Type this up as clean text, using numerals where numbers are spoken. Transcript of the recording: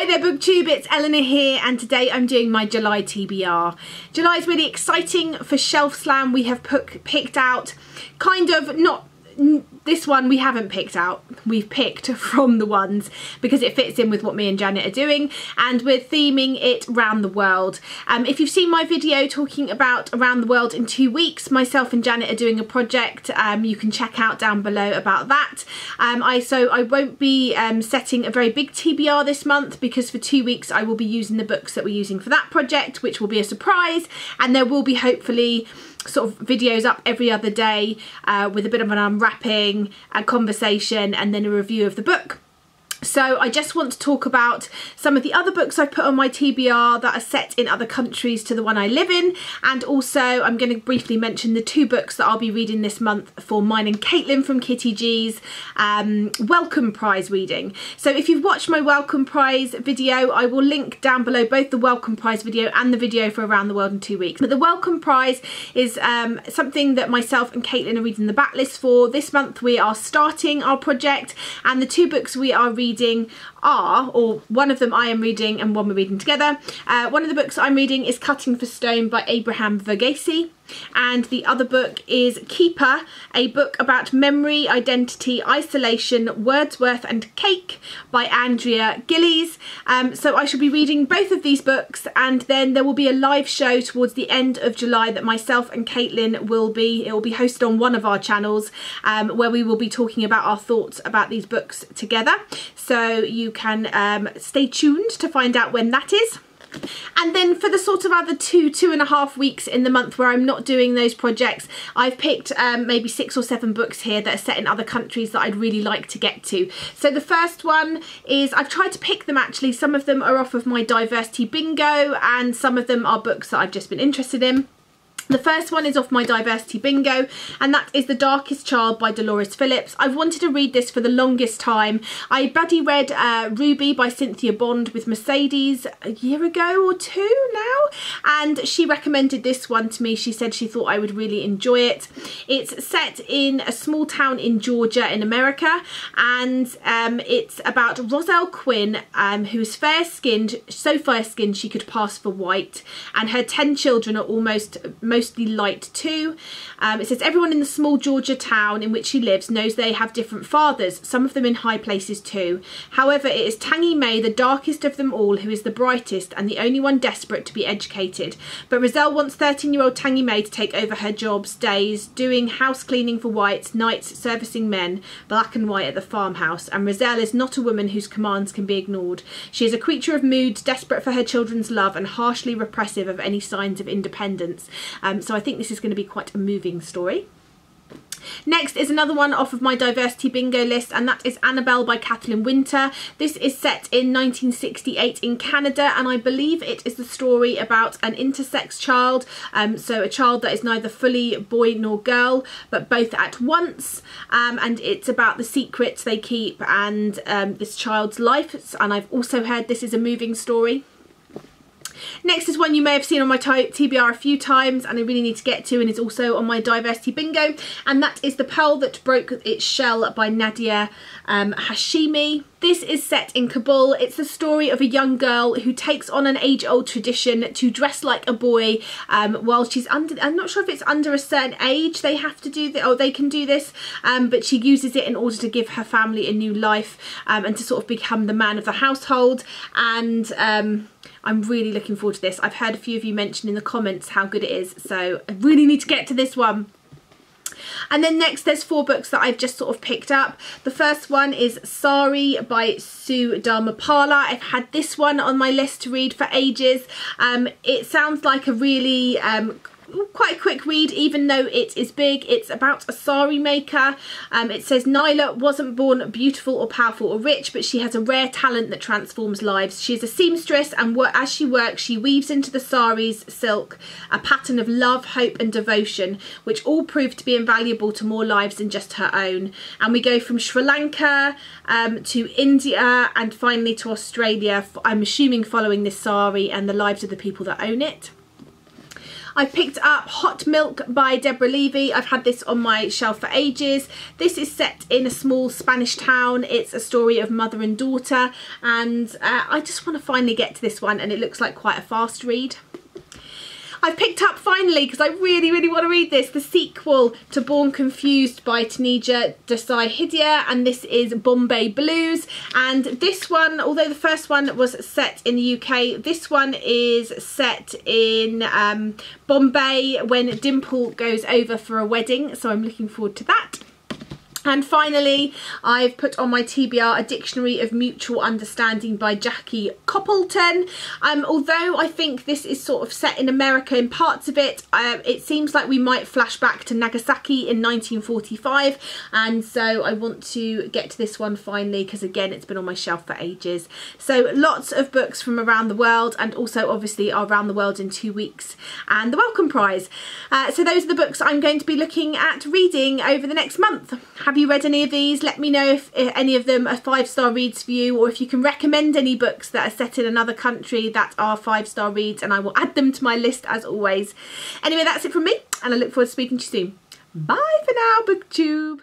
Hi there BookTube, it's Eleanor here, and today I'm doing my July TBR. July is really exciting for Shelf Slam. We have picked out this one we haven't picked out, we've picked from the ones because it fits in with what me and Janet are doing, and we're theming it round the world. If you've seen my video talking about around the world in 2 weeks, myself and Janet are doing a project. You can check out down below about that. I won't be setting a very big TBR this month because for 2 weeks I will be using the books that we're using for that project, which will be a surprise, and there will be hopefully sort of videos up every other day with a bit of an unwrapping, a conversation, and then a review of the book. So I just want to talk about some of the other books I've put on my TBR that are set in other countries to the one I live in, and also I'm going to briefly mention the 2 books that I'll be reading this month for mine and Caitlin from Kitty G's Welcome Prize reading. So if you've watched my Welcome Prize video, I will link down below both the Welcome Prize video and the video for Around the World in 2 weeks. But the Welcome Prize is something that myself and Caitlin are reading the backlist for. This month we are starting our project, and the 2 books we are reading are, or one of them I am reading and one we're reading together. One of the books I'm reading is Cutting for Stone by Abraham Verghese, and the other book is Keeper, a book about memory, identity, isolation, Wordsworth and cake by Andrea Gillies. So I shall be reading both of these books, and then there will be a live show towards the end of July that myself and Caitlin it will be hosted on one of our channels, where we will be talking about our thoughts about these books together. So you can stay tuned to find out when that is. And then for the sort of other 2.5 weeks in the month where I'm not doing those projects, I've picked maybe 6 or 7 books here that are set in other countries that I'd really like to get to. So the first one is, I've tried to pick them actually, some of them are off of my diversity bingo and some of them are books that I've just been interested in. The first one is off my diversity bingo, and that is The Darkest Child by Dolores Phillips. I've wanted to read this for the longest time. I bloody read Ruby by Cynthia Bond with Mercedes a year ago or 2 now, and she recommended this one to me. She said she thought I would really enjoy it. It's set in a small town in Georgia in America, and it's about Roselle Quinn, who's fair-skinned, so fair-skinned she could pass for white, and her 10 children are mostly light too. It says everyone in the small Georgia town in which she lives knows they have different fathers, some of them in high places too. However, it is Tangy May, the darkest of them all, who is the brightest and the only one desperate to be educated. But Roselle wants 13-year-old Tangy May to take over her jobs, days doing house cleaning for whites, nights servicing men, black and white at the farmhouse, and Roselle is not a woman whose commands can be ignored. She is a creature of moods, desperate for her children's love and harshly repressive of any signs of independence. So I think this is going to be quite a moving story. Next is another one off of my diversity bingo list, and that is Annabelle by Kathleen Winter. This is set in 1968 in Canada, and I believe it is the story about an intersex child, so a child that is neither fully boy nor girl but both at once, and it's about the secrets they keep and this child's life, and I've also heard this is a moving story. Next is one you may have seen on my TBR a few times and I really need to get to, and it's also on my diversity bingo, and that is The Pearl That Broke Its Shell by Nadia Hashimi. This is set in Kabul. It's the story of a young girl who takes on an age-old tradition to dress like a boy while she's under, I'm not sure if it's under a certain age they have to do this, or they can do this, but she uses it in order to give her family a new life and to sort of become the man of the household, and I'm really looking forward to this. I've heard a few of you mention in the comments how good it is, so I really need to get to this one. And then next there's 4 books that I've just sort of picked up. The first one is Sari by Sue Dharmapala. I've had this one on my list to read for ages. It sounds like a really quite a quick read, even though it is big. It's about a sari maker. It says Nyla wasn't born beautiful or powerful or rich, but she has a rare talent that transforms lives. She is a seamstress, and as she works she weaves into the sari's silk a pattern of love, hope and devotion, which all prove to be invaluable to more lives than just her own. And we go from Sri Lanka to India and finally to Australia, I'm assuming following this sari and the lives of the people that own it. I picked up Hot Milk by Deborah Levy. I've had this on my shelf for ages. This is set in a small Spanish town. It's a story of mother and daughter, and I just want to finally get to this one, and it looks like quite a fast read. I've picked up finally, because I really want to read this, the sequel to Born Confused by Tanija Desai Hidia, and this is Bombay Blues. And this one, although the first one was set in the UK, this one is set in Bombay when Dimple goes over for a wedding, so I'm looking forward to that. And finally, I've put on my TBR A Dictionary of Mutual Understanding by Jackie Coppleton. Although I think this is sort of set in America in parts of it, it seems like we might flash back to Nagasaki in 1945, and so I want to get to this one finally, because again, it's been on my shelf for ages. So lots of books from around the world, and also obviously Around the World in 2 weeks and the Welcome Prize. So those are the books I'm going to be looking at reading over the next month. Have you read any of these? Let me know if any of them are 5-star reads for you, or if you can recommend any books that are set in another country that are 5-star reads, and I will add them to my list as always. Anyway, that's it from me, and I look forward to speaking to you soon. Bye for now, BookTube.